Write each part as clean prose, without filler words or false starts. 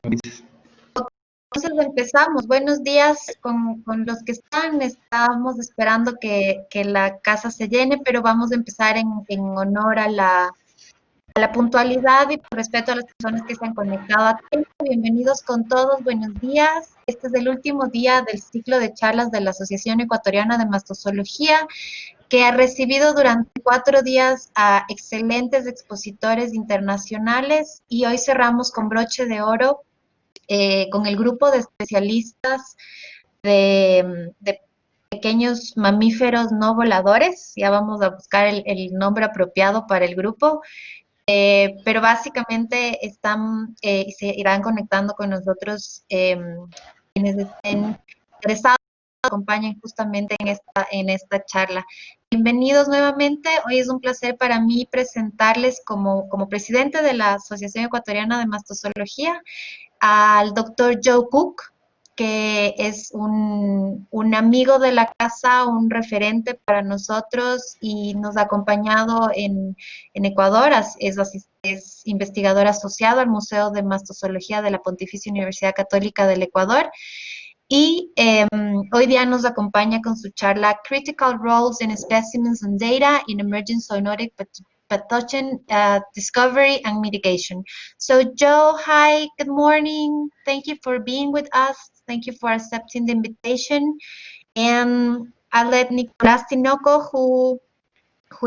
Entonces empezamos. Buenos días con los que están. Estábamos esperando que la casa se llene, pero vamos a empezar en honor a la puntualidad y por respeto a las personas que se han conectado a tiempo. Bienvenidos con todos, buenos días. Este es el último día del ciclo de charlas de la Asociación Ecuatoriana de Mastozoología, que ha recibido durante 4 días a excelentes expositores internacionales y hoy cerramos con broche de oro con el grupo de especialistas de pequeños mamíferos no voladores. Ya vamos a buscar el nombre apropiado para el grupo. Pero básicamente se irán conectando con nosotros quienes estén interesados, acompañen justamente en esta charla. Bienvenidos nuevamente. Hoy es un placer para mí presentarles como presidente de la Asociación Ecuatoriana de Mastozoología al doctor Joe CooK, que es un amigo de la casa, un referente para nosotros y nos ha acompañado en Ecuador. Es investigador asociado al Museo de Mastozoología de la Pontificia Universidad Católica del Ecuador. Y hoy día nos acompaña con su charla Critical Roles in Specimens and Data in Emerging Zoonotic Pathogen Discovery and Mitigation. So Joe, hi, good morning. Thank you for being with us. Thank you for accepting the invitation. And I'll let Nicolás Tinoco, who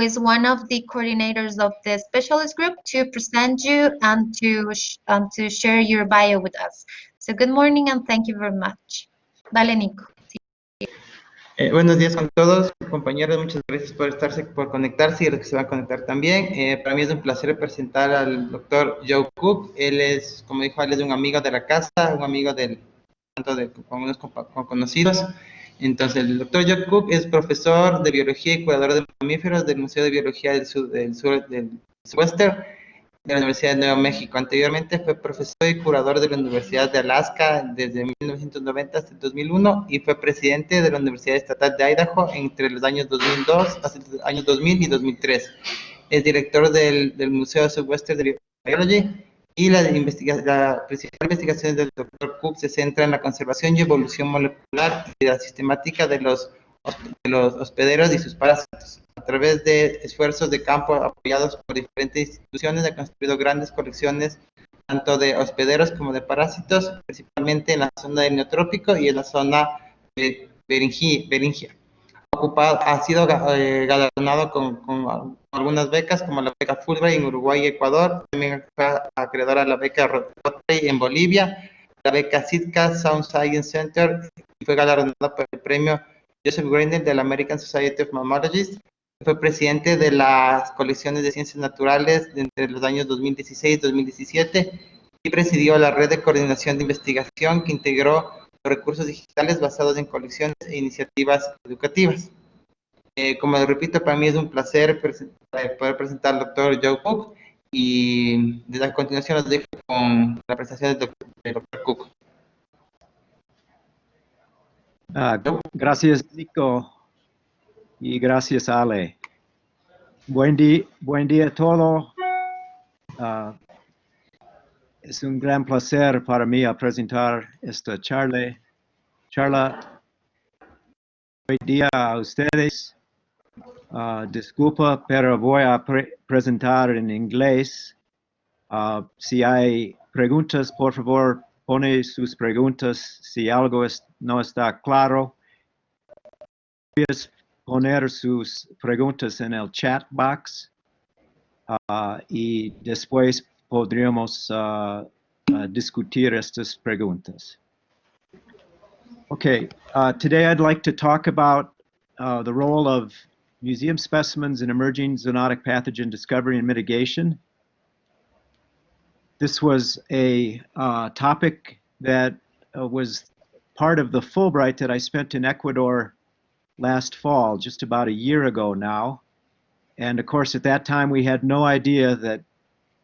is one of the coordinators of the specialist group, to present you and to share your bio with us. So good morning and thank you very much. Dale, Nico. Sí. Buenos días con todos, compañeros. Muchas gracias por conectarse y a los que se van a conectar también. Para mí es un placer presentar al doctor Joe CooK. Él es, como dijo, él es un amigo de la casa, un amigo con unos conocidos. Entonces, el doctor Joe CooK es profesor de biología y cuidador de mamíferos del Museo de Biología del Southwestern de la Universidad de Nuevo México. Anteriormente fue profesor y curador de la Universidad de Alaska desde 1990 hasta el 2001 y fue presidente de la Universidad Estatal de Idaho entre los años 2002 hasta los años 2000 y 2003. Es director del Museo Southwestern de Biology y la principal investigación del Dr. CooK se centra en la conservación y evolución molecular y la sistemática de los hospederos y sus parásitos. A través de esfuerzos de campo apoyados por diferentes instituciones, ha construido grandes colecciones tanto de hospederos como de parásitos, principalmente en la zona del neotrópico y en la zona beringia. Ha sido galardonado con algunas becas, como la beca Fulbright en Uruguay y Ecuador. También fue acreedor a la beca Rotary en Bolivia, la beca Sitka Sound Science Center, y fue galardonado por el premio Joseph Grindel de la American Society of Mammalogists. Fue presidente de las colecciones de ciencias naturales entre los años 2016 y 2017 y presidió la red de coordinación de investigación que integró los recursos digitales basados en colecciones e iniciativas educativas. Como repito, para mí es un placer poder presentar al doctor Joe CooK y desde a continuación los dejo con la presentación del doctor CooK. Gracias, Nico, y gracias, Ale. Buen día a todos. Es un gran placer para mí presentar esta charla hoy día a ustedes. Disculpa, pero voy a presentar en inglés. Si hay preguntas, por favor, pone sus preguntas. Si algo no está claro, puedes poner sus preguntas en el chat box y después podríamos discutir estas preguntas. Okay, today I'd like to talk about the role of museum specimens in emerging zoonotic pathogen discovery and mitigation. This was a topic that was part of the Fulbright that I spent in Ecuador last fall, just about a year ago now. And of course, at that time, we had no idea that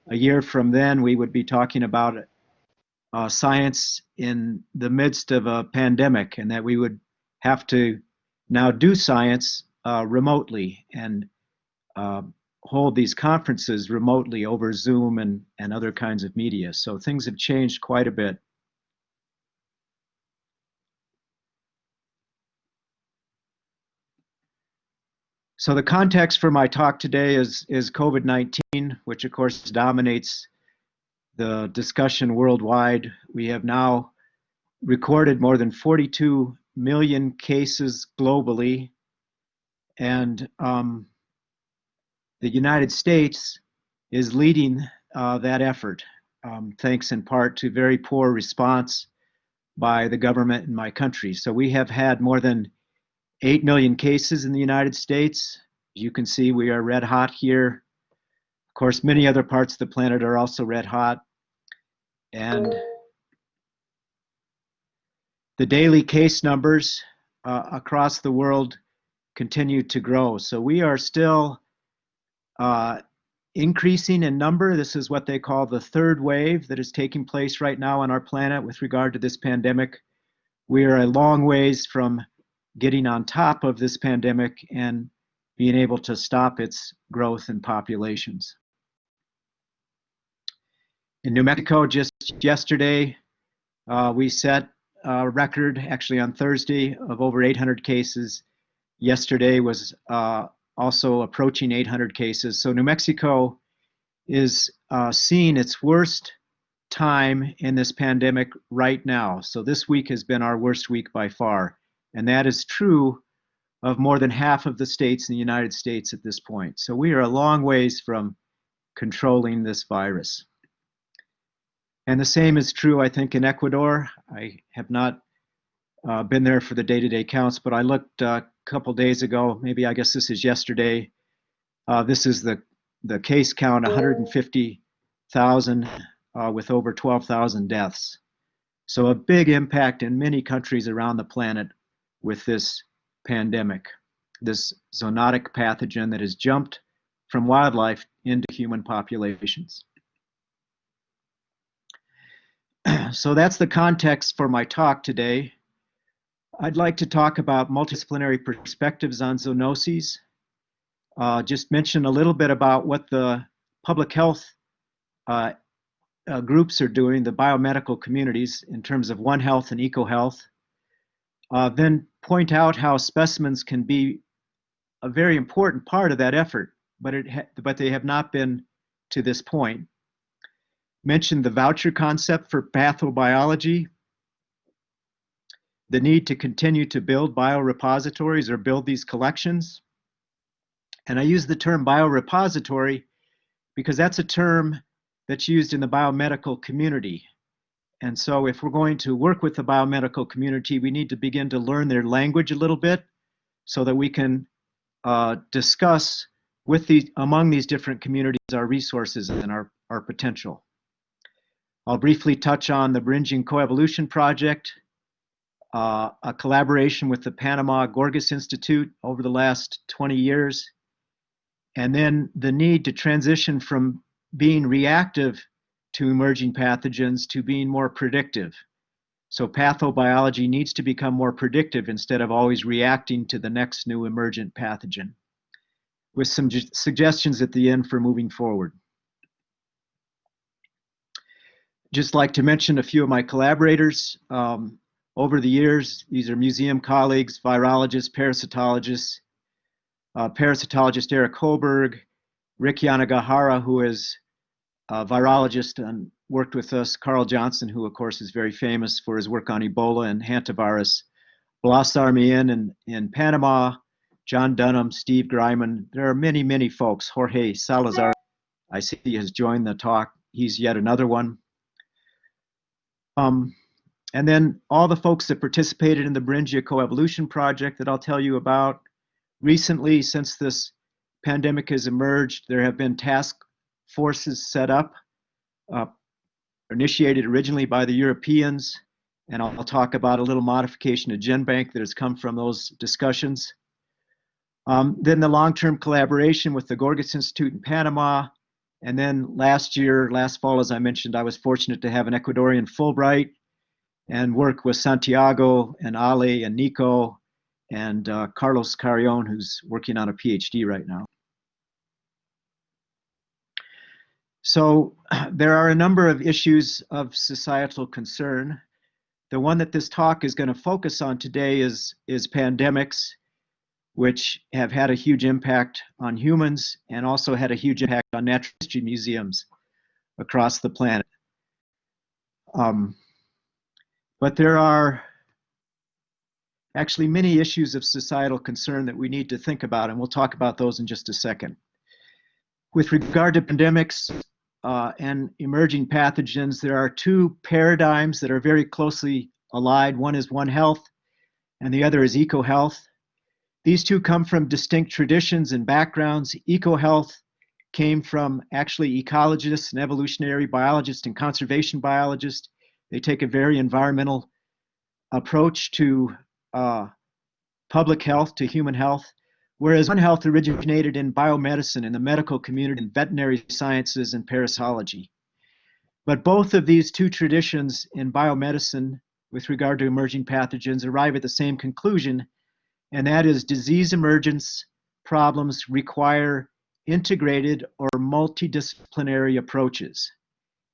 a year from then we would be talking about science in the midst of a pandemic, and that we would have to now do science remotely. And hold these conferences remotely over Zoom and other kinds of media. So things have changed quite a bit. So the context for my talk today is COVID-19, which of course dominates the discussion worldwide. We have now recorded more than 42 million cases globally, and the United States is leading that effort, thanks in part to very poor response by the government in my country. So we have had more than 8 million cases in the United States. As you can see, we are red hot here. Of course, many other parts of the planet are also red hot. And the daily case numbers across the world continue to grow. So we are still increasing in number. This is what they call the third wave that is taking place right now on our planet with regard to this pandemic. We are a long ways from getting on top of this pandemic and being able to stop its growth in populations. In New Mexico, just yesterday, we set a record, actually on Thursday, of over 800 cases. Yesterday was also approaching 800 cases. So New Mexico is seeing its worst time in this pandemic right now. So this week has been our worst week by far. And that is true of more than half of the states in the United States at this point. So we are a long ways from controlling this virus. And the same is true, I think, in Ecuador. I have not been there for the day-to-day counts, but I looked a couple days ago, maybe I guess this is yesterday. This is the case count, 150,000 with over 12,000 deaths. So a big impact in many countries around the planet with this pandemic, this zoonotic pathogen that has jumped from wildlife into human populations. So that's the context for my talk today. I'd like to talk about multidisciplinary perspectives on zoonoses. Just mention a little bit about what the public health groups are doing, the biomedical communities, in terms of One Health and EcoHealth. Then point out how specimens can be a very important part of that effort, but they have not been to this point. Mention the voucher concept for pathobiology, the need to continue to build biorepositories or build these collections. And I use the term biorepository because that's a term that's used in the biomedical community. And so if we're going to work with the biomedical community, we need to begin to learn their language a little bit so that we can discuss among these different communities our resources and our potential. I'll briefly touch on the Beringian Coevolution Project, a collaboration with the Panama Gorgas Institute over the last 20 years, and then the need to transition from being reactive to emerging pathogens to being more predictive. So pathobiology needs to become more predictive instead of always reacting to the next new emergent pathogen, with some suggestions at the end for moving forward. Just like to mention a few of my collaborators. Over the years, these are museum colleagues, virologists, parasitologists, parasitologist Eric Hoberg, Rick Yanagihara, who is a virologist and worked with us, Carl Johnson, who of course is very famous for his work on Ebola and hantavirus, Blas Armian in Panama, John Dunham, Steve Greiman. There are many, many folks. Jorge Salazar, I see he has joined the talk. He's yet another one. And then all the folks that participated in the Beringia Coevolution Project that I'll tell you about. Recently, since this pandemic has emerged, there have been task forces set up, initiated originally by the Europeans, and I'll talk about a little modification of GenBank that has come from those discussions. Then the long-term collaboration with the Gorgas Institute in Panama, and then last fall, as I mentioned, I was fortunate to have an Ecuadorian Fulbright and work with Santiago and Ale and Nico and Carlos Carrion, who's working on a PhD right now. So there are a number of issues of societal concern. The one that this talk is going to focus on today is pandemics, which have had a huge impact on humans and also had a huge impact on natural history museums across the planet. But there are actually many issues of societal concern that we need to think about, and we'll talk about those in just a second. With regard to pandemics and emerging pathogens, there are two paradigms that are very closely allied. One is One Health, and the other is EcoHealth. These two come from distinct traditions and backgrounds. EcoHealth came from actually ecologists and evolutionary biologists and conservation biologists. They take a very environmental approach to public health, to human health, whereas One Health originated in biomedicine, in the medical community, in veterinary sciences and parasitology. But both of these two traditions in biomedicine with regard to emerging pathogens arrive at the same conclusion, and that is disease emergence problems require integrated or multidisciplinary approaches.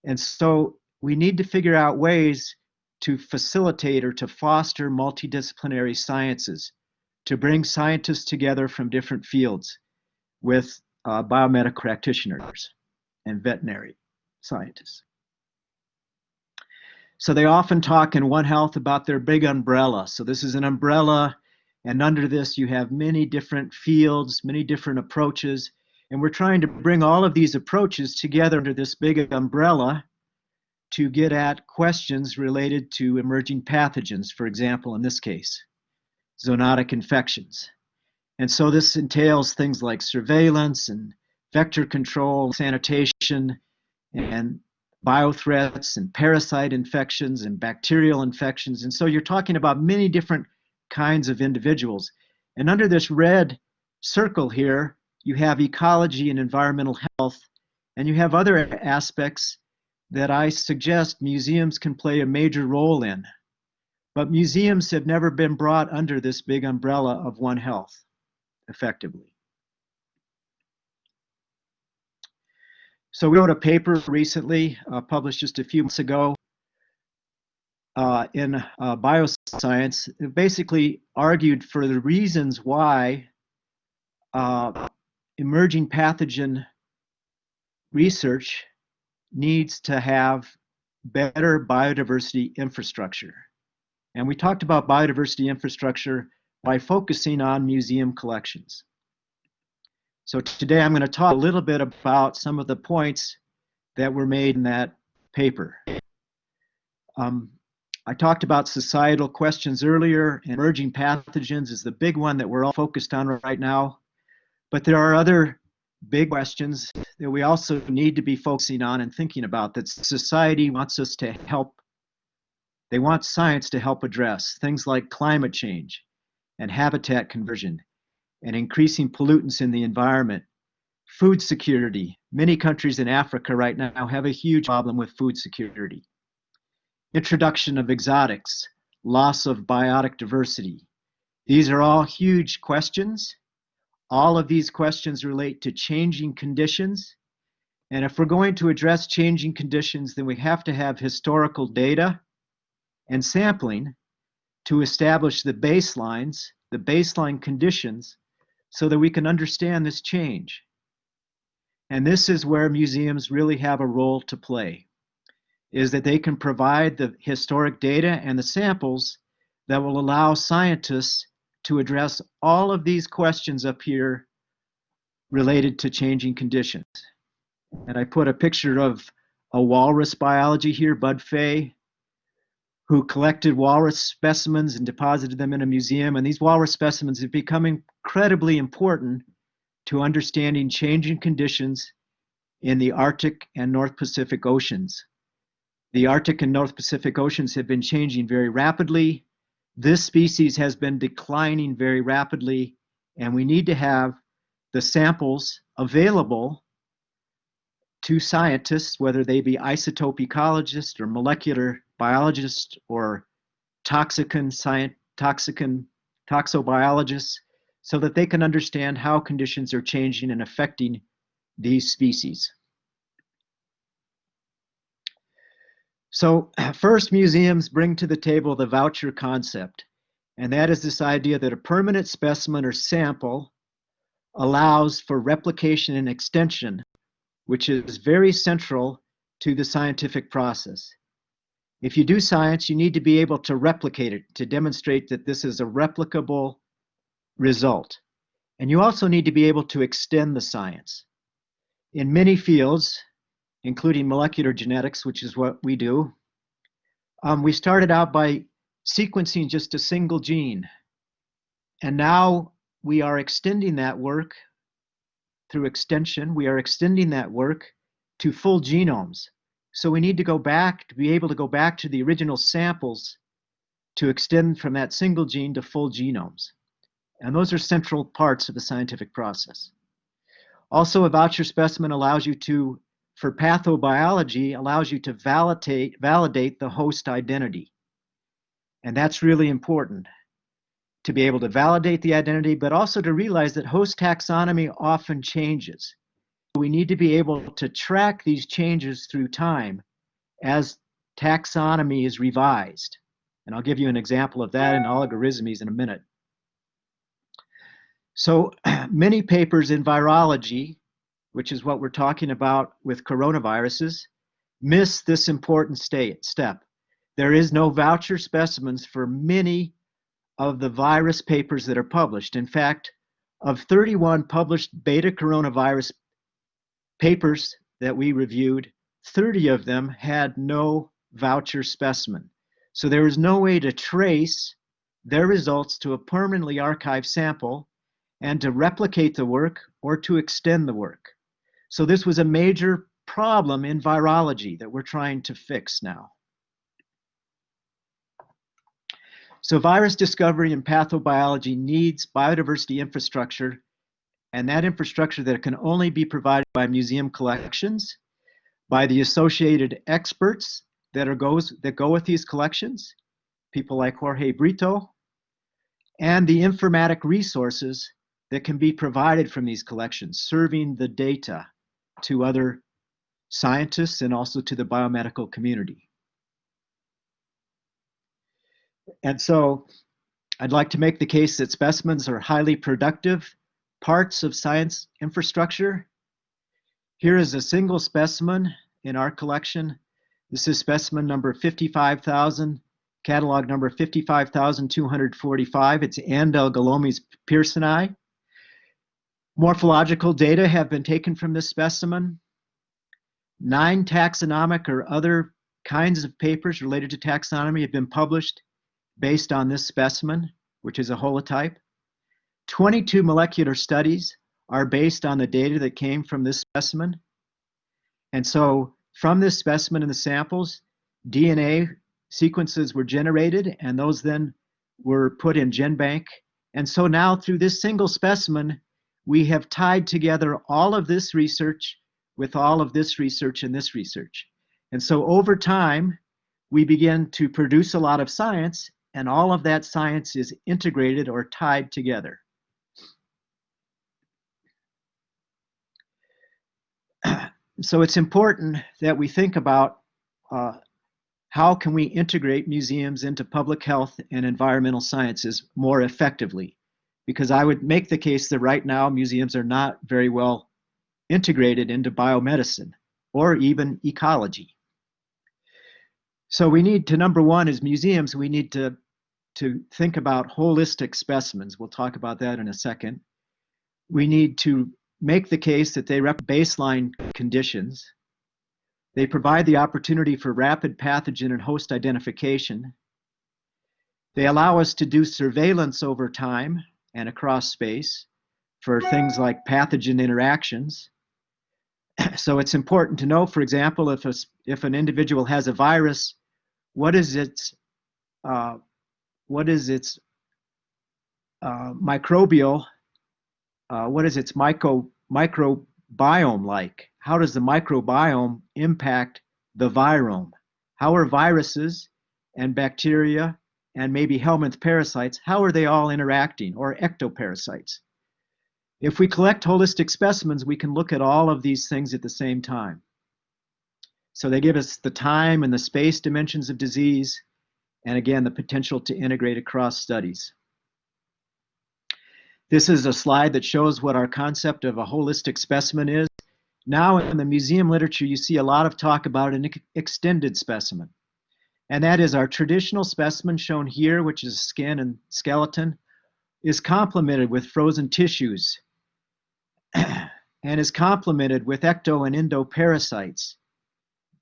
And so we need to figure out ways to facilitate or to foster multidisciplinary sciences, to bring scientists together from different fields with biomedical practitioners and veterinary scientists. So they often talk in One Health about their big umbrella. So this is an umbrella, and under this you have many different fields, many different approaches, and we're trying to bring all of these approaches together under this big umbrella to get at questions related to emerging pathogens, for example, in this case, zoonotic infections. And so this entails things like surveillance and vector control, sanitation, and biothreats and parasite infections and bacterial infections. And so you're talking about many different kinds of individuals. And under this red circle here, you have ecology and environmental health, and you have other aspects that I suggest museums can play a major role in. But museums have never been brought under this big umbrella of One Health effectively. So we wrote a paper recently, published just a few months ago in Bioscience. It basically argued for the reasons why emerging pathogen research needs to have better biodiversity infrastructure. And we talked about biodiversity infrastructure by focusing on museum collections. So today I'm going to talk a little bit about some of the points that were made in that paper. I talked about societal questions earlier, and emerging pathogens is the big one that we're all focused on right now. But there are other big questions that we also need to be focusing on and thinking about that society wants us to help. They want science to help address things like climate change and habitat conversion and increasing pollutants in the environment, food security. Many countries in Africa right now have a huge problem with food security. Introduction of exotics, loss of biotic diversity. These are all huge questions. All of these questions relate to changing conditions. And if we're going to address changing conditions, then we have to have historical data and sampling to establish the baselines, the baseline conditions, so that we can understand this change. And this is where museums really have a role to play, is that they can provide the historic data and the samples that will allow scientists to address all of these questions up here related to changing conditions. And I put a picture of a walrus biology here, Bud Fay, who collected walrus specimens and deposited them in a museum. And these walrus specimens have become incredibly important to understanding changing conditions in the Arctic and North Pacific Oceans. The Arctic and North Pacific Oceans have been changing very rapidly. This species has been declining very rapidly, and we need to have the samples available to scientists, whether they be isotope ecologists or molecular biologists or toxobiologists, so that they can understand how conditions are changing and affecting these species. So first, museums bring to the table the voucher concept, and that is this idea that a permanent specimen or sample allows for replication and extension, which is very central to the scientific process. If you do science, you need to be able to replicate it, to demonstrate that this is a replicable result. And you also need to be able to extend the science. In many fields, including molecular genetics, which is what we do, we started out by sequencing just a single gene. And now we are extending that work through extension. We are extending that work to full genomes. So we need to go back to be able to go back to the original samples to extend from that single gene to full genomes. And those are central parts of the scientific process. Also, a voucher specimen allows you to, for pathobiology, allows you to validate the host identity. And that's really important, to be able to validate the identity, but also to realize that host taxonomy often changes. We need to be able to track these changes through time as taxonomy is revised. And I'll give you an example of that in oligorismes in a minute. So many papers in virology, which is what we're talking about with coronaviruses, miss this important step. There is no voucher specimens for many of the virus papers that are published. In fact, of 31 published beta coronavirus papers that we reviewed, 30 of them had no voucher specimen. So there is no way to trace their results to a permanently archived sample and to replicate the work or to extend the work. So this was a major problem in virology that we're trying to fix now. So virus discovery and pathobiology needs biodiversity infrastructure, and that infrastructure that can only be provided by museum collections, by the associated experts that go with these collections, people like Jorge Brito, and the informatic resources that can be provided from these collections, serving the data to other scientists and also to the biomedical community. And so I'd like to make the case that specimens are highly productive parts of science infrastructure. Here is a single specimen in our collection. This is specimen number 55,000, catalog number 55,245. It's Andelgalomys pearsoni. Morphological data have been taken from this specimen. 9 taxonomic or other kinds of papers related to taxonomy have been published based on this specimen, which is a holotype. 22 molecular studies are based on the data that came from this specimen. And so from this specimen and the samples, DNA sequences were generated, and those then were put in GenBank. And so now through this single specimen, we have tied together all of this research with all of this research and this research. And so over time, we begin to produce a lot of science, and all of that science is integrated or tied together. So it's important that we think about how can we integrate museums into public health and environmental sciences more effectively? Because I would make the case that right now museums are not very well integrated into biomedicine or even ecology. So we need to, number one, as museums, we need to think about holistic specimens. We'll talk about that in a second. We need to make the case that they represent baseline conditions. They provide the opportunity for rapid pathogen and host identification. They allow us to do surveillance over time and across space for things like pathogen interactions. So it's important to know, for example, if an individual has a virus, what is its microbial, what is its microbiome like? How does the microbiome impact the virome? How are viruses and bacteria and maybe helminth parasites, how are they all interacting, or ectoparasites? If we collect holistic specimens, we can look at all of these things at the same time. So they give us the time and the space dimensions of disease, and again, the potential to integrate across studies. This is a slide that shows what our concept of a holistic specimen is. Now in the museum literature, you see a lot of talk about an extended specimen. And that is our traditional specimen shown here, which is skin and skeleton, is complemented with frozen tissues and is complemented with ecto and endoparasites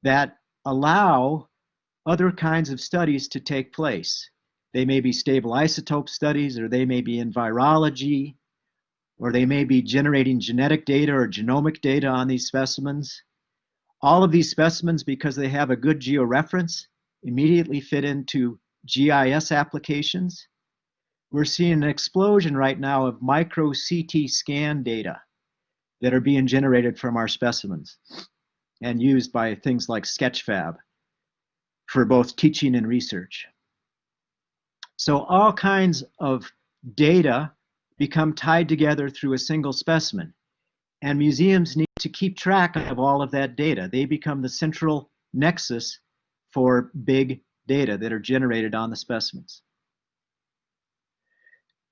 that allow other kinds of studies to take place. They may be stable isotope studies, or they may be in virology, or they may be generating genetic data or genomic data on these specimens. All of these specimens, because they have a good georeference, immediately fit into GIS applications. We're seeing an explosion right now of micro CT scan data that are being generated from our specimens and used by things like Sketchfab for both teaching and research. So all kinds of data become tied together through a single specimen, and museums need to keep track of all of that data. They become the central nexus for big data that are generated on the specimens.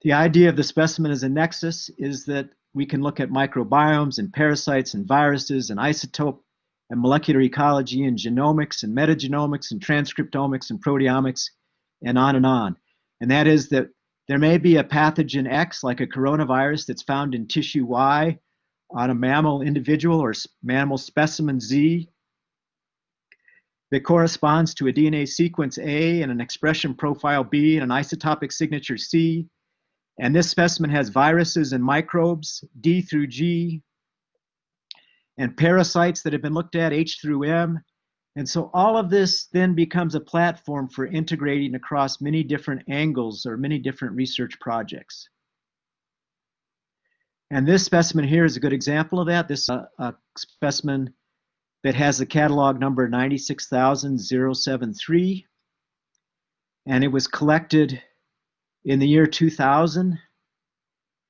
The idea of the specimen as a nexus is that we can look at microbiomes and parasites and viruses and isotope and molecular ecology and genomics and metagenomics and transcriptomics and proteomics and on and on. And that is that there may be a pathogen X, like a coronavirus, that's found in tissue Y on a mammal individual or mammal specimen Z that corresponds to a DNA sequence A and an expression profile B and an isotopic signature C. And this specimen has viruses and microbes, D through G, and parasites that have been looked at, H through M. And so all of this then becomes a platform for integrating across many different angles or many different research projects. And this specimen here is a good example of that. This is a specimen that has the catalog number 96073. And it was collected in the year 2000.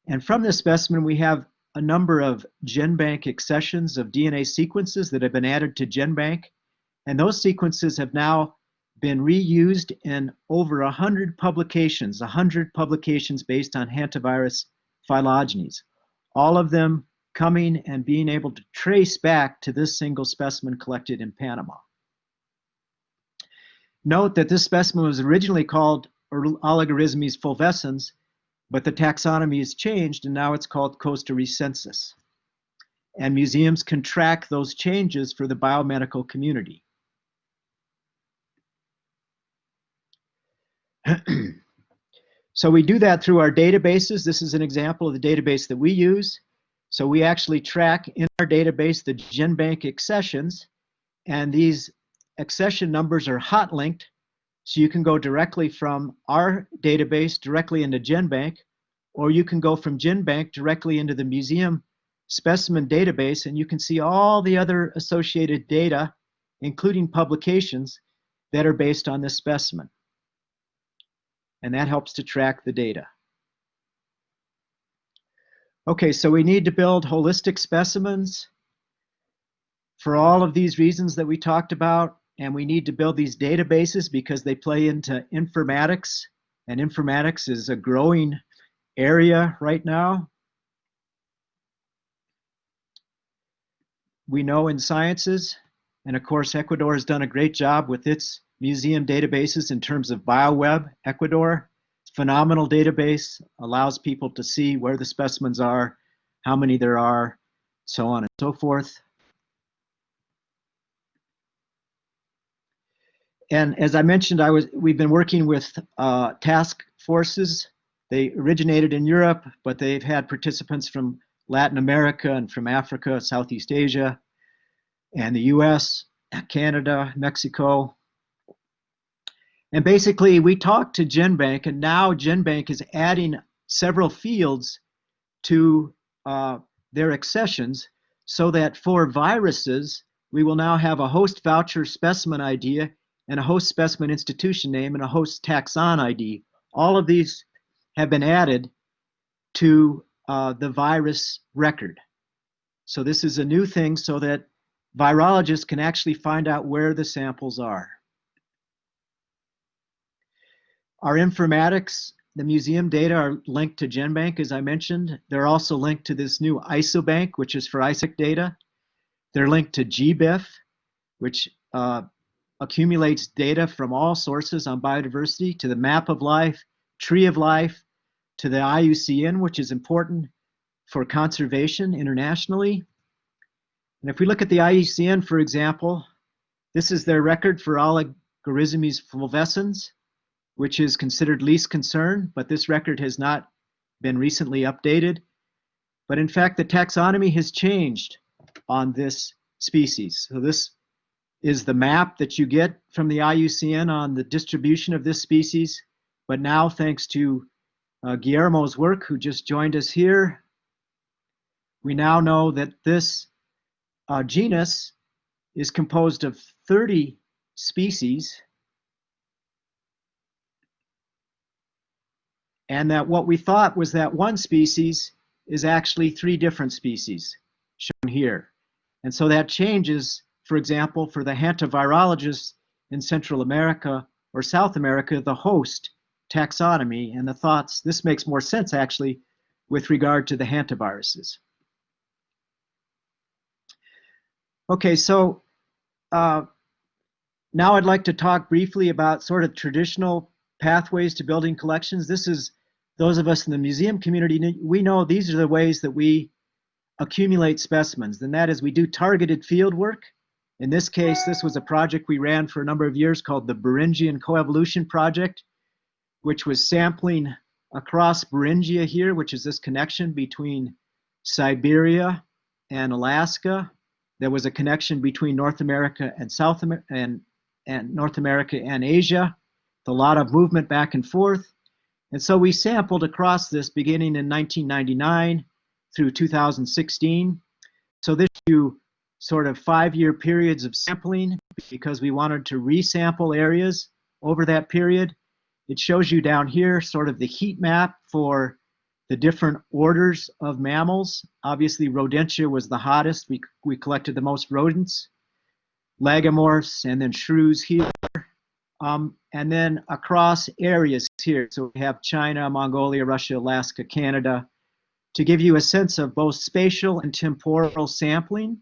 And from this specimen, we have a number of GenBank accessions of DNA sequences that have been added to GenBank. And those sequences have now been reused in over 100 publications based on hantavirus phylogenies, all of them coming and being able to trace back to this single specimen collected in Panama. Note that this specimen was originally called Oligorismes fulvescens, but the taxonomy has changed and now it's called Costarricensis. And museums can track those changes for the biomedical community. So we do that through our databases. This is an example of the database that we use. So we actually track in our database the GenBank accessions, and these accession numbers are hot linked, so you can go directly from our database directly into GenBank, or you can go from GenBank directly into the museum specimen database, and you can see all the other associated data, including publications, that are based on this specimen. And that helps to track the data. Okay, so we need to build holistic specimens for all of these reasons that we talked about, and we need to build these databases because they play into informatics, and informatics is a growing area right now. We know in sciences, and of course Ecuador has done a great job with its museum databases in terms of BioWeb. Ecuador, phenomenal database, allows people to see where the specimens are, how many there are, so on and so forth. And as I mentioned, we've been working with task forces. They originated in Europe, but they've had participants from Latin America and from Africa, Southeast Asia, and the US, Canada, Mexico. And basically, we talked to GenBank, and now GenBank is adding several fields to their accessions so that for viruses, we will now have a host voucher specimen ID and a host specimen institution name and a host taxon ID. All of these have been added to the virus record. So this is a new thing so that virologists can actually find out where the samples are. Our informatics, the museum data are linked to GenBank, as I mentioned. They're also linked to this new ISOBank, which is for ISAC data. They're linked to GBIF, which accumulates data from all sources on biodiversity, to the Map of Life, Tree of Life, to the IUCN, which is important for conservation internationally. And if we look at the IUCN, for example, this is their record for Oligorismes fulvescens, which is considered least concern, but this record has not been recently updated. But in fact, the taxonomy has changed on this species. So this is the map that you get from the IUCN on the distribution of this species. But now, thanks to Guillermo's work, who just joined us here, we now know that this genus is composed of 30 species, and that what we thought was that one species is actually 3 different species shown here. And so that changes, for example, for the hantavirologists in Central America or South America, the host taxonomy and the thoughts. This makes more sense actually with regard to the hantaviruses. Okay, so now I'd like to talk briefly about sort of traditional pathways to building collections. This is, those of us in the museum community, we know these are the ways that we accumulate specimens, and that is we do targeted field work. In this case, this was a project we ran for a number of years called the Beringian Coevolution Project, which was sampling across Beringia here, which is this connection between Siberia and Alaska. There was a connection between North America and South America and North America and Asia. A lot of movement back and forth. And so we sampled across this beginning in 1999 through 2016. So this you sort of 5-year periods of sampling because we wanted to resample areas over that period. It shows you down here sort of the heat map for the different orders of mammals. Obviously, Rodentia was the hottest. We collected the most rodents, lagomorphs, and then shrews here. And then across areas here. So we have China, Mongolia, Russia, Alaska, Canada, to give you a sense of both spatial and temporal sampling.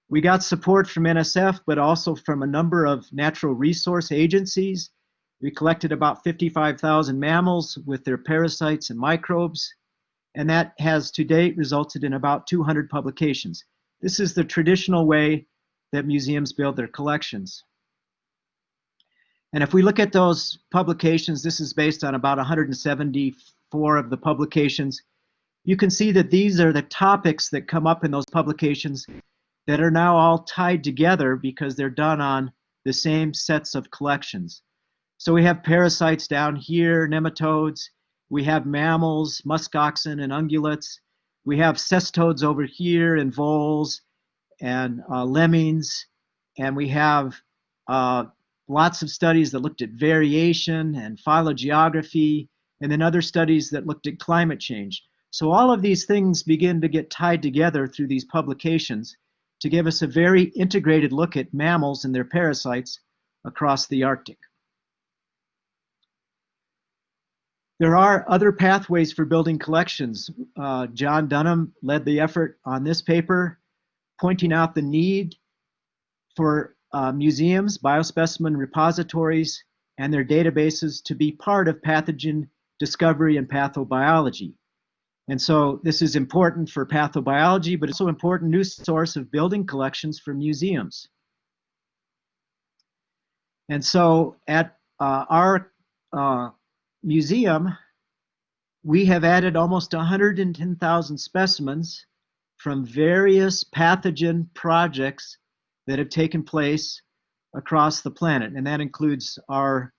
We got support from NSF, but also from a number of natural resource agencies. We collected about 55,000 mammals with their parasites and microbes, and that has to date resulted in about 200 publications. This is the traditional way that museums build their collections. And if we look at those publications, this is based on about 174 of the publications. You can see that these are the topics that come up in those publications that are now all tied together because they're done on the same sets of collections. So we have parasites down here, nematodes. We have mammals, muskoxen and ungulates. We have cestodes over here and voles and lemmings. And we have lots of studies that looked at variation and phylogeography, and then other studies that looked at climate change. So all of these things begin to get tied together through these publications to give us a very integrated look at mammals and their parasites across the Arctic. There are other pathways for building collections. John Dunham led the effort on this paper, pointing out the need for museums, biospecimen repositories, and their databases to be part of pathogen discovery and pathobiology. And so this is important for pathobiology, but it's also an important new source of building collections for museums. And so at our museum, we have added almost 110,000 specimens from various pathogen projects that have taken place across the planet. And that includes our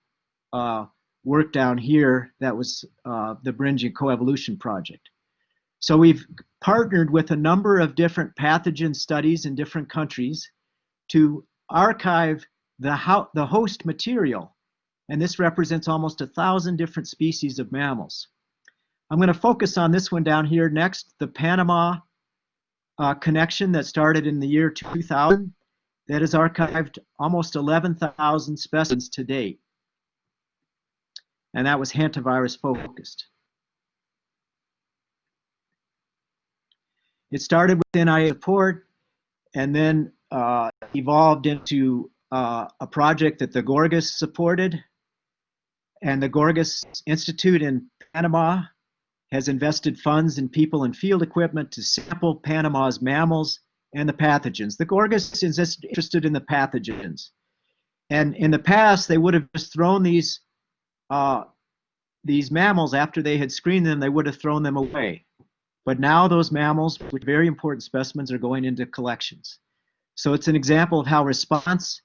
work down here that was the Beringian Coevolution Project. So we've partnered with a number of different pathogen studies in different countries to archive the host material. And this represents almost 1,000 different species of mammals. I'm going to focus on this one down here next, the Panama connection that started in the year 2000 that has archived almost 11,000 specimens to date. And that was hantavirus focused. It started with NIH support and then evolved into a project that the Gorgas supported. And the Gorgas Institute in Panama has invested funds in people and field equipment to sample Panama's mammals and the pathogens. The Gorgas is interested in the pathogens. And in the past, they would have just thrown these mammals, after they had screened them, they would have thrown them away. But now those mammals, which are very important specimens, are going into collections. So it's an example of how response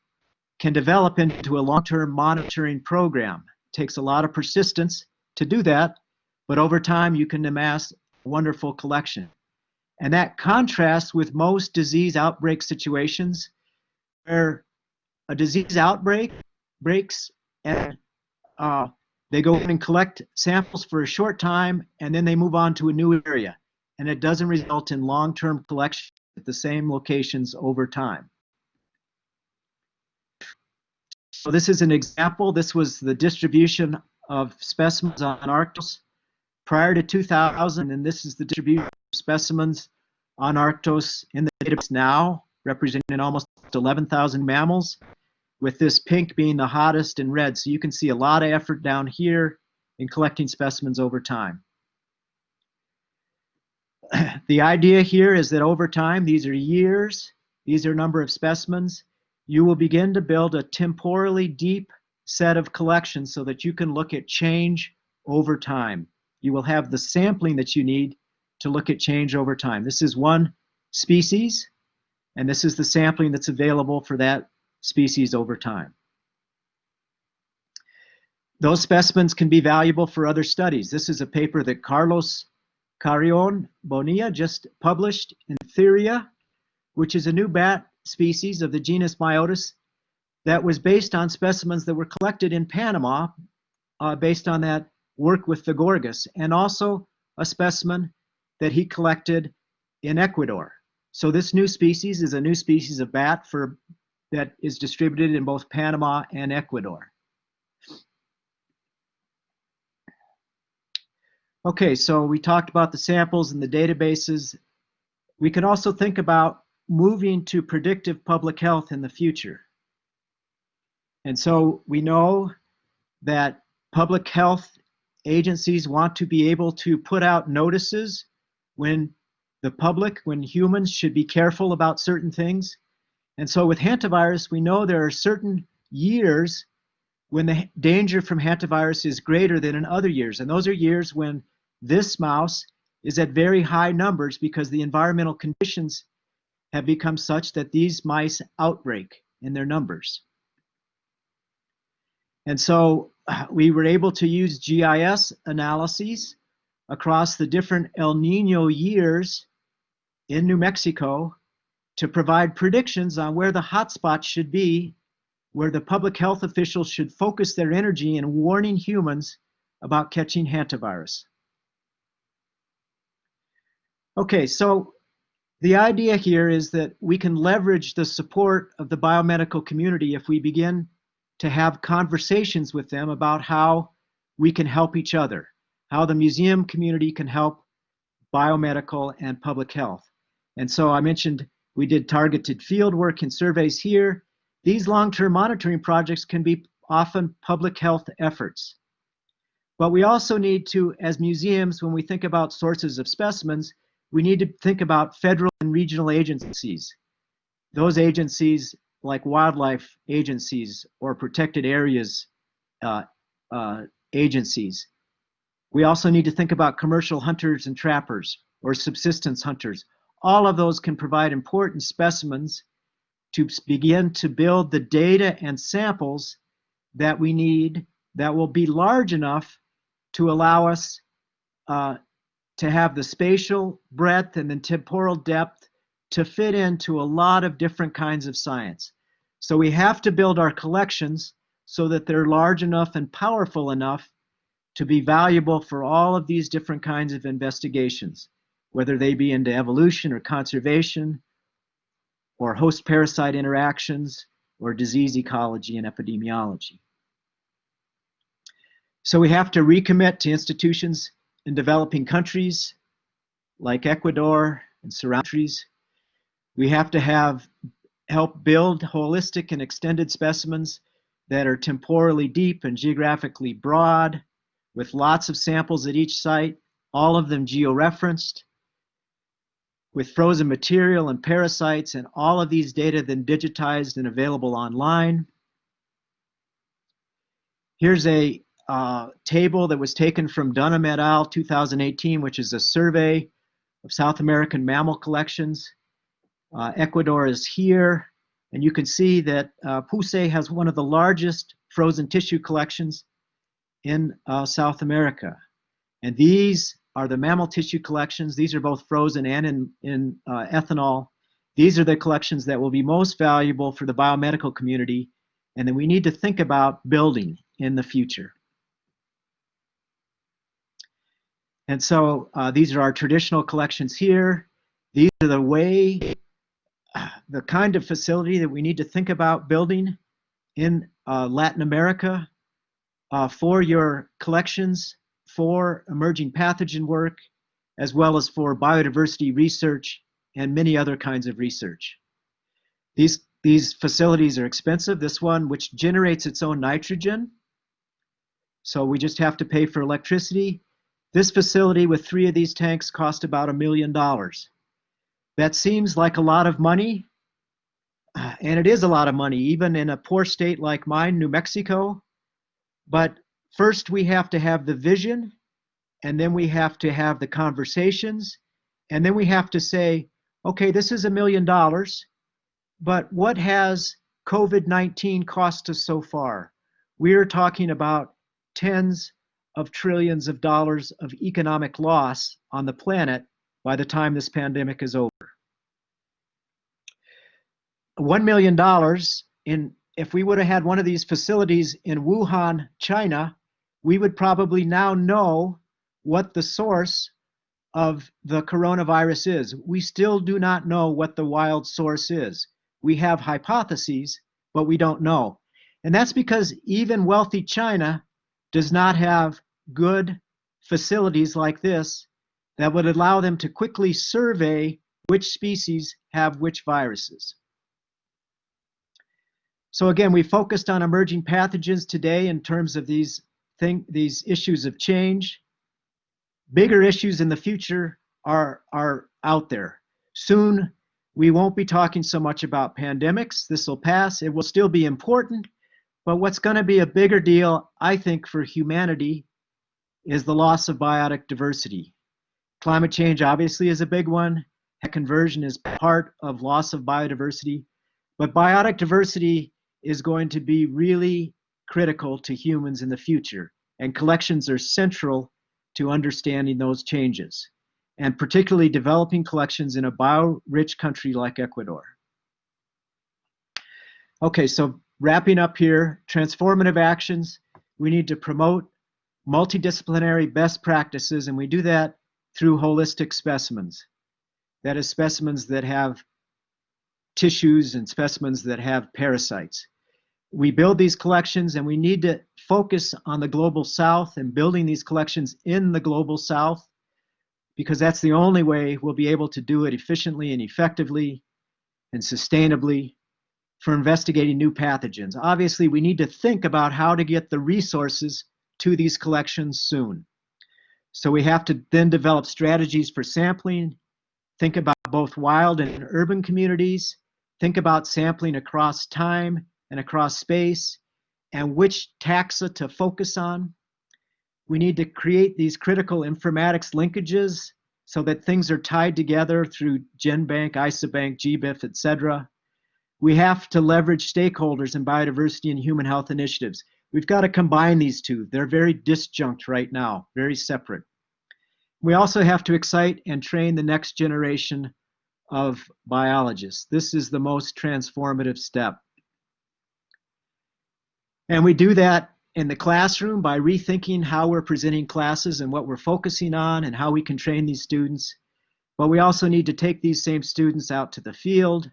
can develop into a long-term monitoring program. It takes a lot of persistence to do that, but over time you can amass a wonderful collection. And that contrasts with most disease outbreak situations where a disease outbreak breaks and they go in and collect samples for a short time and then they move on to a new area. And it doesn't result in long-term collection at the same locations over time. So this is an example. This was the distribution of specimens on Arctos prior to 2000, and this is the distribution of specimens on Arctos in the database now, representing almost 11,000 mammals, with this pink being the hottest and red. So you can see a lot of effort down here in collecting specimens over time. The idea here is that over time, these are years, these are number of specimens, you will begin to build a temporally deep set of collections so that you can look at change over time. You will have the sampling that you need to look at change over time. This is one species, and this is the sampling that's available for that species over time. Those specimens can be valuable for other studies. This is a paper that Carlos Carrion Bonilla just published in Theria, which is a new bat species of the genus Myotis that was based on specimens that were collected in Panama based on that work with the Gorgas, and also a specimen that he collected in Ecuador. So this new species is a new species of bat that is distributed in both Panama and Ecuador. Okay, so we talked about the samples and the databases. We can also think about moving to predictive public health in the future. And so we know that public health agencies want to be able to put out notices when the public, when humans should be careful about certain things. And so with hantavirus, we know there are certain years when the danger from hantavirus is greater than in other years. And those are years when this mouse is at very high numbers because the environmental conditions have become such that these mice outbreak in their numbers. And so we were able to use GIS analyses across the different El Nino years in New Mexico to provide predictions on where the hotspots should be, where the public health officials should focus their energy in warning humans about catching hantavirus. Okay, so the idea here is that we can leverage the support of the biomedical community if we begin to have conversations with them about how we can help each other, how the museum community can help biomedical and public health. And so I mentioned we did targeted field work and surveys here. These long-term monitoring projects can be often public health efforts. But we also need to, as museums, when we think about sources of specimens, we need to think about federal and regional agencies. Those agencies like wildlife agencies or protected areas agencies. We also need to think about commercial hunters and trappers or subsistence hunters. All of those can provide important specimens to begin to build the data and samples that we need that will be large enough to allow us to have the spatial breadth and the temporal depth to fit into a lot of different kinds of science. So we have to build our collections so that they're large enough and powerful enough to be valuable for all of these different kinds of investigations. whether they be into evolution or conservation, or host-parasite interactions, or disease ecology and epidemiology. So we have to recommit to institutions in developing countries like Ecuador and surrounding countries. We have to help build holistic and extended specimens that are temporally deep and geographically broad, with lots of samples at each site, all of them georeferenced, with frozen material and parasites, and all of these data then digitized and available online. Here's a table that was taken from Dunham et al. 2018, which is a survey of South American mammal collections. Ecuador is here, and you can see that PUSE has one of the largest frozen tissue collections in South America. And these are the mammal tissue collections. These are both frozen and in ethanol. These are the collections that will be most valuable for the biomedical community, and then we need to think about building in the future. And so these are our traditional collections here. These are the kind of facility that we need to think about building in Latin America for your collections, for emerging pathogen work, as well as for biodiversity research and many other kinds of research. These facilities are expensive. This one, which generates its own nitrogen, so we just have to pay for electricity. This facility with 3 of these tanks cost about $1 million. That seems like a lot of money, and it is a lot of money, even in a poor state like mine, New Mexico. But first we have to have the vision, and then we have to have the conversations, and then we have to say, okay, this is $1 million, but what has COVID-19 cost us so far? We're talking about tens of trillions of dollars of economic loss on the planet by the time this pandemic is over. $1 million if we would have had one of these facilities in Wuhan, China, we would probably now know what the source of the coronavirus is. We still do not know what the wild source is. We have hypotheses, but we don't know. And that's because even wealthy China does not have good facilities like this that would allow them to quickly survey which species have which viruses. So again, we focused on emerging pathogens today in terms of these issues of change. Bigger issues in the future are out there. Soon, we won't be talking so much about pandemics. This will pass. It will still be important. But what's going to be a bigger deal, I think, for humanity is the loss of biotic diversity. Climate change obviously is a big one. Conversion is part of loss of biodiversity. But biotic diversity is going to be really critical to humans in the future. And collections are central to understanding those changes, and particularly developing collections in a bio-rich country like Ecuador. Okay, so wrapping up here, transformative actions. We need to promote multidisciplinary best practices, and we do that through holistic specimens. That is, specimens that have tissues and specimens that have parasites. We build these collections, and we need to focus on the global south and building these collections in the global south, because that's the only way we'll be able to do it efficiently and effectively and sustainably for investigating new pathogens. Obviously, we need to think about how to get the resources to these collections soon. So we have to then develop strategies for sampling, think about both wild and urban communities, think about sampling across time and across space, and which taxa to focus on. We need to create these critical informatics linkages so that things are tied together through GenBank, ISABank, GBIF, etc. We have to leverage stakeholders in biodiversity and human health initiatives. We've got to combine these two. They're very disjunct right now, very separate. We also have to excite and train the next generation of biologists. This is the most transformative step. And we do that in the classroom by rethinking how we're presenting classes and what we're focusing on and how we can train these students. but we also need to take these same students out to the field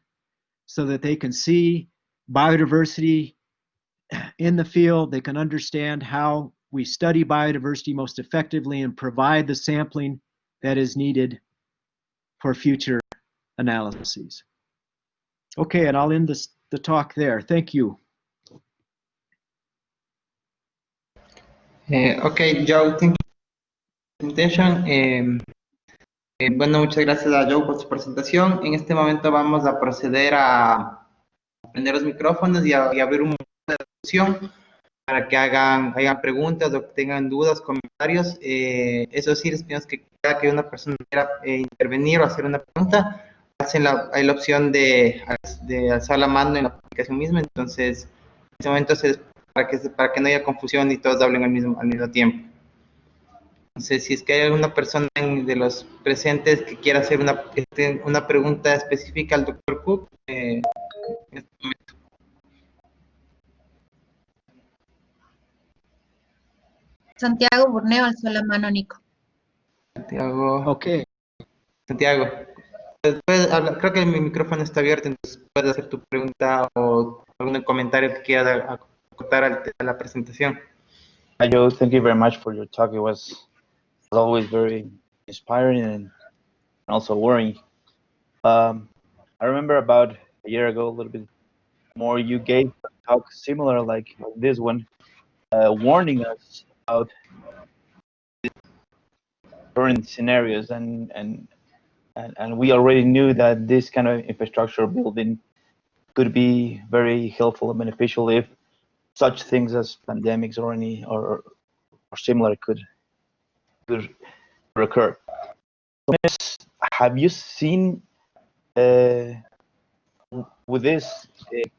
so that they can see biodiversity in the field. They can understand how we study biodiversity most effectively and provide the sampling that is needed for future analyses. Okay, and I'll end the talk there. Thank you. Okay, Joe, thank you for the presentation. Bueno, muchas gracias a Joe por su presentación. En este momento vamos a proceder a prender los micrófonos y abrir un momento de discusión para que hagan preguntas o que tengan dudas, comentarios. Eso sí, les pedimos que cada que una persona quiera intervenir o hacer una pregunta, hay la opción de alzar la mano en la aplicación misma. Entonces, en este momento para que no haya confusión y todos hablen al mismo tiempo. Entonces, si es que hay alguna persona de los presentes que quiera hacer una pregunta específica al doctor CooK, en este momento. Santiago Burneo alzó la mano, Nico. Santiago. Ok. Santiago. Puedes hablar, creo que mi micrófono está abierto, entonces puedes hacer tu pregunta o algún comentario que quieras acotar a la presentación. Hi, Joe. Thank you very much for your talk. It was always very inspiring and also worrying. I remember about a year ago, a little bit more, you gave a talk similar like this one, warning us about current scenarios, and we already knew that this kind of infrastructure building could be very helpful and beneficial if such things as pandemics or any or similar could occur. Have you seen with this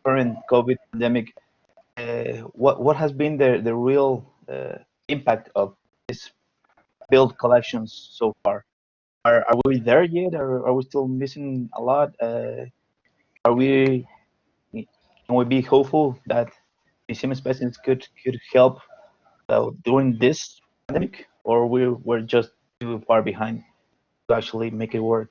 current COVID pandemic, what has been the real impact of this build collections so far? Are we there yet, or are we still missing a lot? Can we be hopeful that museum specimens could help during this pandemic, or we're just too far behind to actually make it work?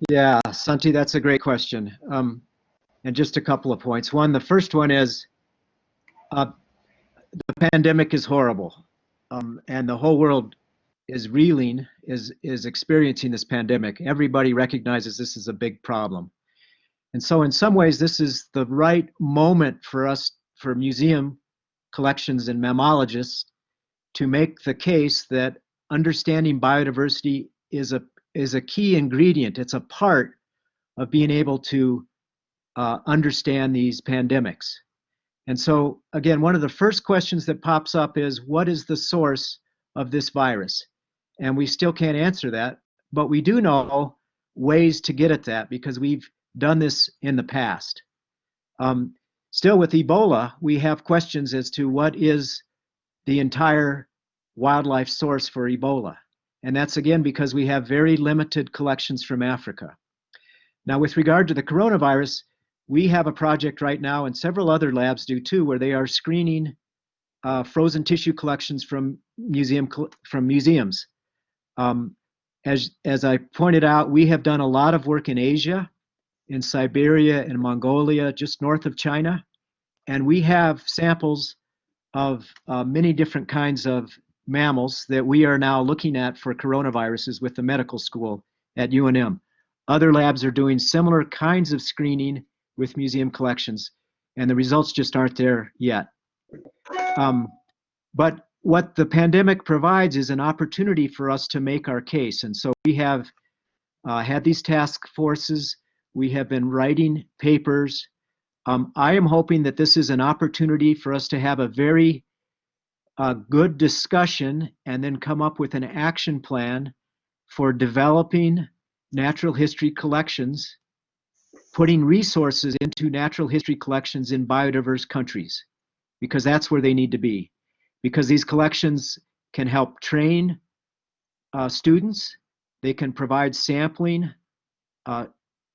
Yeah, Santi, that's a great question. And just a couple of points. One, the first one is the pandemic is horrible, and the whole world is reeling, is experiencing this pandemic. Everybody recognizes this is a big problem. And so in some ways, this is the right moment for us, for museum collections and mammalogists, to make the case that understanding biodiversity is a key ingredient. It's a part of being able to understand these pandemics. And so again, one of the first questions that pops up is, what is the source of this virus? And we still can't answer that, but we do know ways to get at that because we've done this in the past. Still with Ebola, we have questions as to what is the entire wildlife source for Ebola. And that's again because we have very limited collections from Africa. Now, with regard to the coronavirus, we have a project right now, and several other labs do too, where they are screening frozen tissue collections from museums. As I pointed out, we have done a lot of work in Asia, in Siberia and Mongolia, just north of China, and we have samples of many different kinds of mammals that we are now looking at for coronaviruses with the medical school at UNM. Other labs are doing similar kinds of screening with museum collections, and the results just aren't there yet. But what the pandemic provides is an opportunity for us to make our case. And so we have had these task forces. We have been writing papers. I am hoping that this is an opportunity for us to have a very good discussion and then come up with an action plan for developing natural history collections, putting resources into natural history collections in biodiverse countries, because that's where they need to be. Because these collections can help train students, they can provide sampling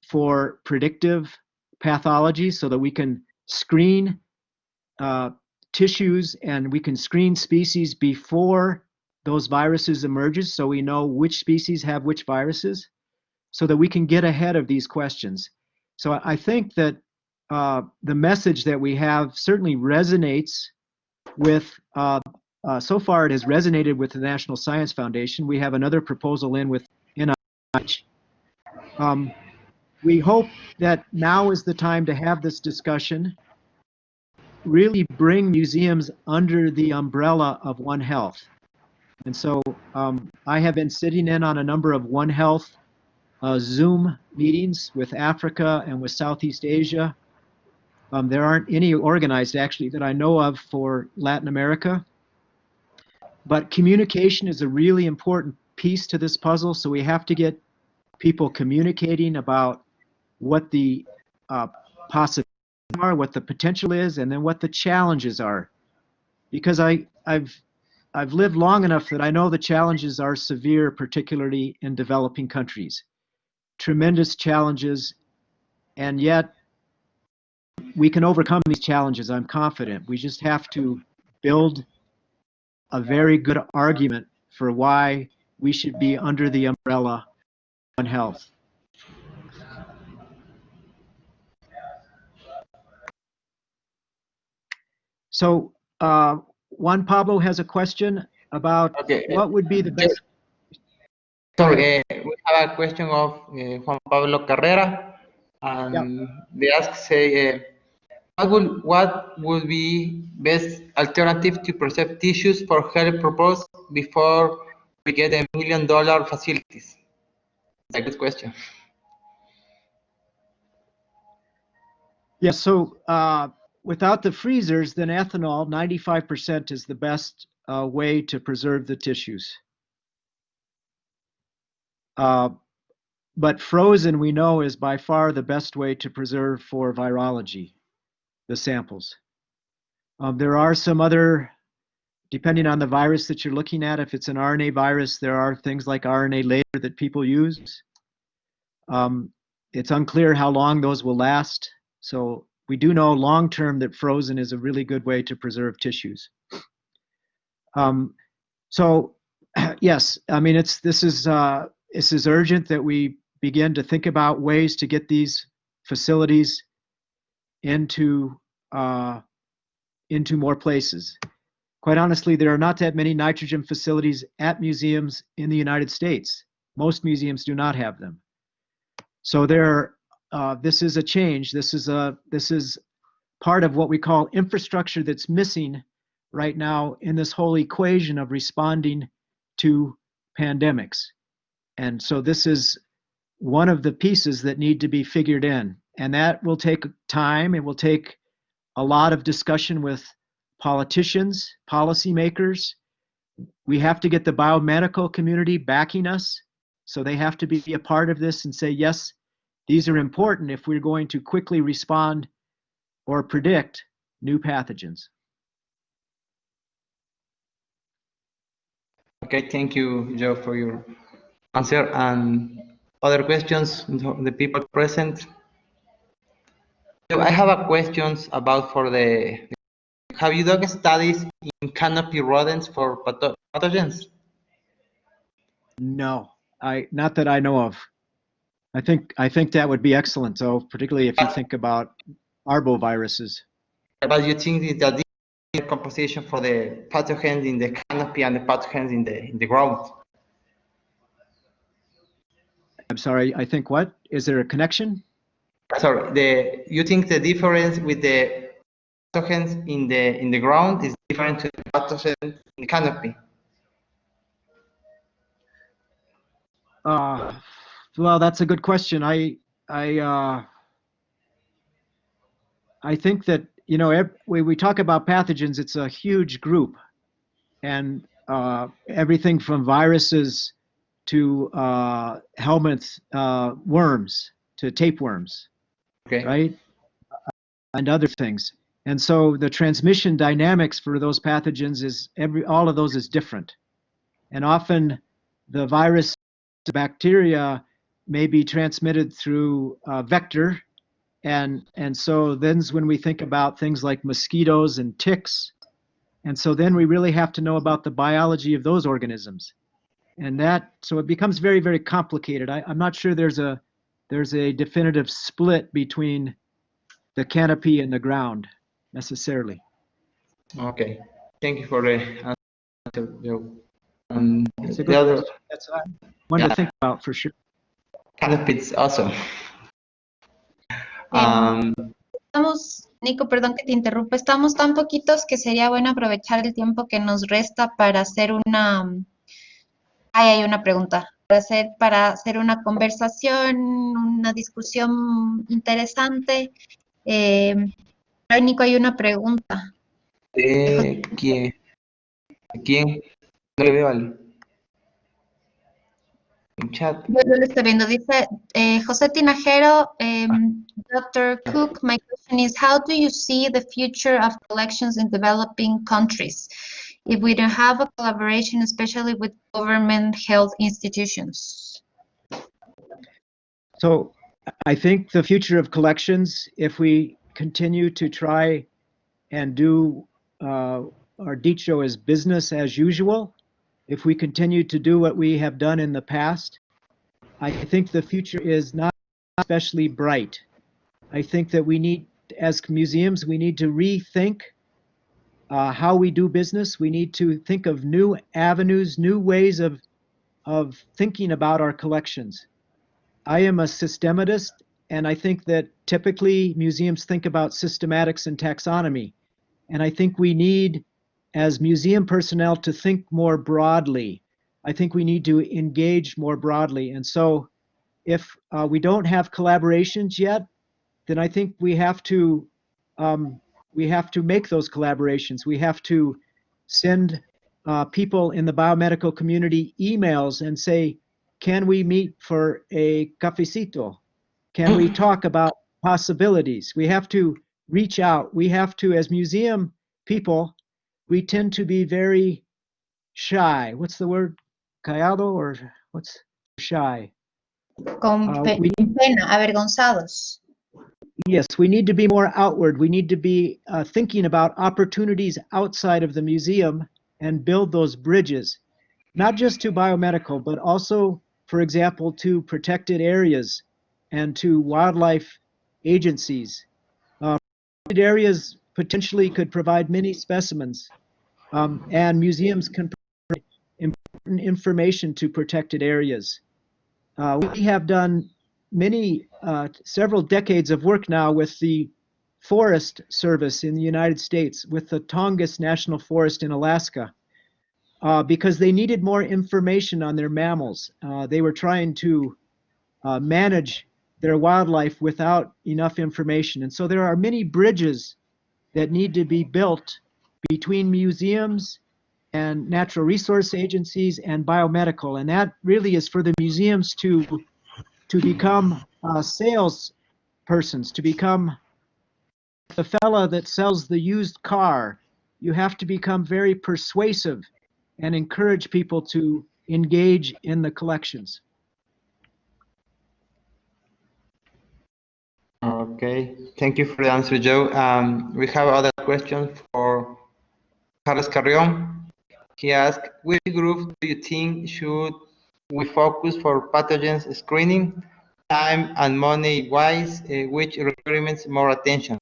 for predictive pathology so that we can screen tissues and we can screen species before those viruses emerges, so we know which species have which viruses, so that we can get ahead of these questions. So I think that the message that we have certainly resonates with, so far it has resonated with the National Science Foundation. We have another proposal in with NIH. We hope that now is the time to have this discussion, really bring museums under the umbrella of One Health. And so I have been sitting in on a number of One Health Zoom meetings with Africa and with Southeast Asia. There aren't any organized, actually, that I know of for Latin America. But communication is a really important piece to this puzzle, so we have to get people communicating about what the possibilities are, what the potential is, and then what the challenges are. Because I've lived long enough that I know the challenges are severe, particularly in developing countries. Tremendous challenges, and yet we can overcome these challenges, I'm confident. We just have to build a very good argument for why we should be under the umbrella of One Health. So Juan Pablo has a question about what would be the best. Sorry, we have a question of Juan Pablo Carrera, and they ask, say, what would be best alternative to preserve tissues for health purpose before we get $1 million facilities? It's a good question. Yeah, so without the freezers, then ethanol, 95% is the best way to preserve the tissues. But frozen, we know, is by far the best way to preserve for virology, the samples. There are some other, depending on the virus that you're looking at, if it's an RNA virus, there are things like RNA laser that people use. It's unclear how long those will last. So we do know long-term that frozen is a really good way to preserve tissues. So yes, I mean, this is urgent that we begin to think about ways to get these facilities into more places. Quite honestly, there are not that many nitrogen facilities at museums in the United States. Most museums do not have them. So this is a change. This is part of what we call infrastructure that's missing right now in this whole equation of responding to pandemics. And so this is one of the pieces that need to be figured in. And that will take time. It will take a lot of discussion with politicians, policymakers. We have to get the biomedical community backing us. So they have to be a part of this and say, yes, these are important if we're going to quickly respond or predict new pathogens. Okay, thank you, Joe, for your answer. And other questions, the people present? So I have a questions about have you done studies in canopy rodents for pathogens? No, not that I know of. I think that would be excellent, though, particularly if you think about arboviruses. But you think that the composition for the pathogens in the canopy and the pathogens in the ground? I'm sorry, I think what? Is there a connection? Sorry, you think the difference with the pathogens in the ground is different to the pathogens in the canopy? Well, that's a good question. I think that, you know, when we talk about pathogens, it's a huge group, and everything from viruses to helminths, worms, to tapeworms, Okay. right? And other things. And so the transmission dynamics for those pathogens is all of those is different. And often the virus, the bacteria may be transmitted through vector. And so then when we think about things like mosquitoes and ticks, And so then we really have to know about the biology of those organisms. And so it becomes very, very complicated. I'm not sure there's a definitive split between the canopy and the ground necessarily. Okay, thank you for the answer, Joe. It's a The good other, question. That's one to think about for sure. canopy is awesome. Nico, perdón que te interrumpa, estamos tan poquitos que sería bueno aprovechar el tiempo que nos resta para hacer hay una pregunta, para hacer una conversación, una discusión interesante. Nico, hay una pregunta. ¿De quién? ¿De quién? No le veo al chat. Yo lo estoy viendo, dice José Tinajero, Dr. CooK, my question is, how do you see the future of collections in developing countries if we don't have a collaboration, especially with government health institutions? So I think the future of collections, if we continue to try and do our dicho as business as usual, if we continue to do what we have done in the past, I think the future is not especially bright. I think that we need, as museums, we need to rethink how we do business. We need to think of new avenues, new ways of thinking about our collections. I am a systematist, and I think that typically museums think about systematics and taxonomy. And I think we need, as museum personnel, to think more broadly. I think we need to engage more broadly. And so if we don't have collaborations yet, then I think we have to make those collaborations. We have to send people in the biomedical community emails and say, can we meet for a cafecito? Can we talk about possibilities? We have to reach out. We have to, as museum people, we tend to be very shy. What's the word? Callado, or what's shy? Con pena, avergonzados. Yes, we need to be more outward. We need to be thinking about opportunities outside of the museum and build those bridges, not just to biomedical, but also, for example, to protected areas and to wildlife agencies. Protected areas potentially could provide many specimens, and museums can provide important information to protected areas. We have done several decades of work now with the Forest Service in the United States, with the Tongass National Forest in Alaska, because they needed more information on their mammals. They were trying to manage their wildlife without enough information. And so there are many bridges that need to be built between museums and natural resource agencies and biomedical. And that really is for the museums to become sales persons, to become the fella that sells the used car. You have to become very persuasive and encourage people to engage in the collections. Okay, thank you for the answer, Joe. We have other question for Carlos Carrion. He asked, which group do you think should we focus for pathogens screening, time and money wise, which requirements more attention?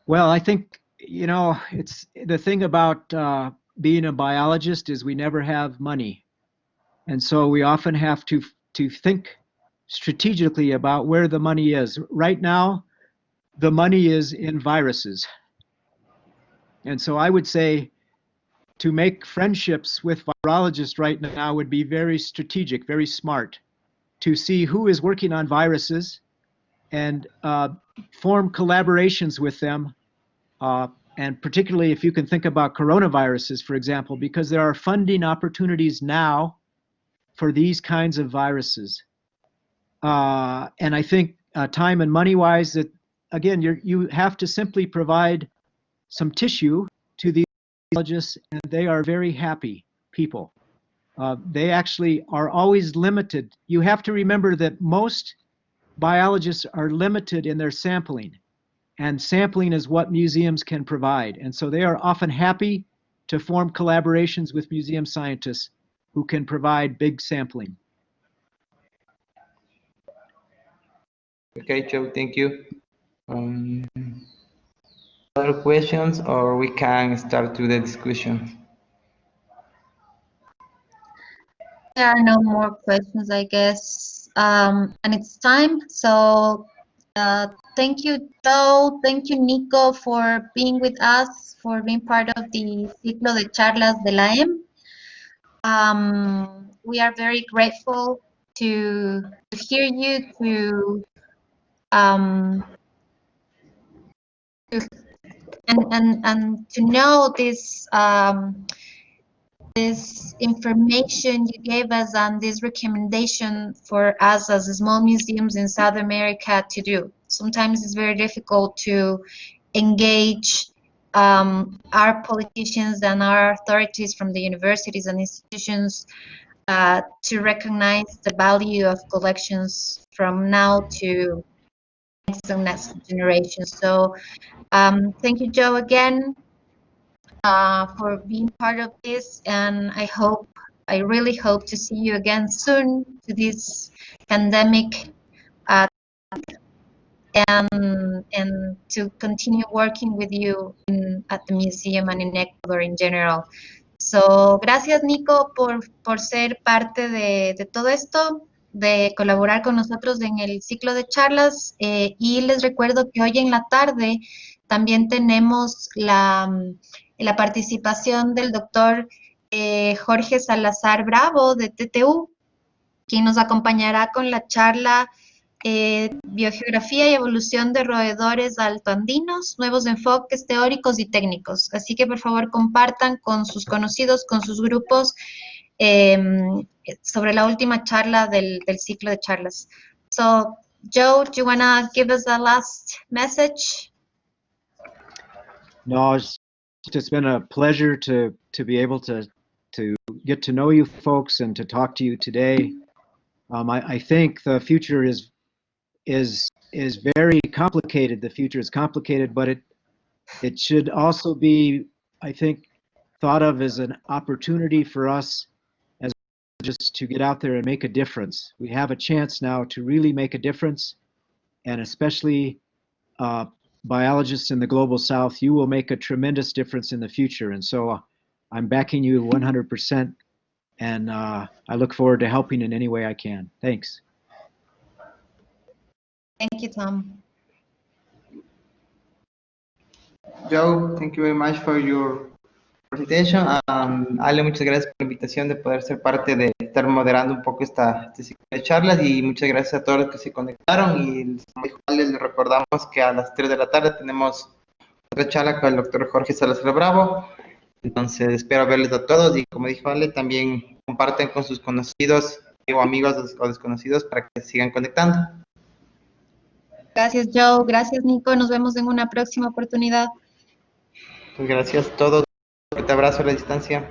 Well, I think, it's the thing about being a biologist is we never have money. And so we often have to think strategically about where the money is. Right now, the money is in viruses. And so I would say to make friendships with virologists right now would be very strategic, very smart, to see who is working on viruses and form collaborations with them. And particularly if you can think about coronaviruses, for example, because there are funding opportunities now for these kinds of viruses. And I think time and money-wise, that again, you have to simply provide some tissue to these biologists, and they are very happy people. They actually are always limited. You have to remember that most biologists are limited in their sampling. and sampling is what museums can provide. And so they are often happy to form collaborations with museum scientists who can provide big sampling. Okay, Joe, thank you. Other questions, or we can start to the discussion? There are no more questions, I guess, and it's time. So thank you, Joe. Thank you, Nico, for being with us, for being part of the Ciclo de charlas de la AEM. We are very grateful to hear you, and to know this this information you gave us and this recommendation for us as small museums in South America to do. Sometimes it's very difficult to engage our politicians and our authorities from the universities and institutions to recognize the value of collections from now to next generation. So thank you, Joe, again. For being part of this, and I really hope to see you again soon to this pandemic, and to continue working with you at the museum and in Ecuador in general. So, gracias, Nico, por ser parte de todo esto, de colaborar con nosotros en el ciclo de charlas, y les recuerdo que hoy en la tarde también tenemos la participación del doctor Jorge Salazar Bravo de TTU, quien nos acompañará con la charla Biogeografía y evolución de roedores altoandinos, nuevos enfoques teóricos y técnicos. Así que por favor compartan con sus conocidos, con sus grupos, sobre la última charla del ciclo de charlas. So, Joe, do you want to give us a last message? No, it's just been a pleasure to be able to get to know you folks and to talk to you today. I think the future is very complicated. The future is complicated, but it should also be, I think, thought of as an opportunity for us as just to get out there and make a difference. We have a chance now to really make a difference, and especially biologists in the global south, you will make a tremendous difference in the future. And so I'm backing you 100%, and I look forward to helping in any way I can. Thanks. Thank you, Tom. Joe, thank you very much for your presentation. Ale, muchas gracias por la invitación de poder ser parte de estar moderando un poco este ciclo de charlas, y muchas gracias a todos los que se conectaron. Y como dijo Ale, les recordamos que a las 3 de la tarde tenemos otra charla con el doctor Jorge Salazar Bravo. Entonces espero verles a todos, y como dijo Ale, también comparten con sus conocidos o amigos o desconocidos para que se sigan conectando. Gracias, Joe. Gracias, Nico. Nos vemos en una próxima oportunidad. Pues gracias a todos. Un abrazo a la distancia.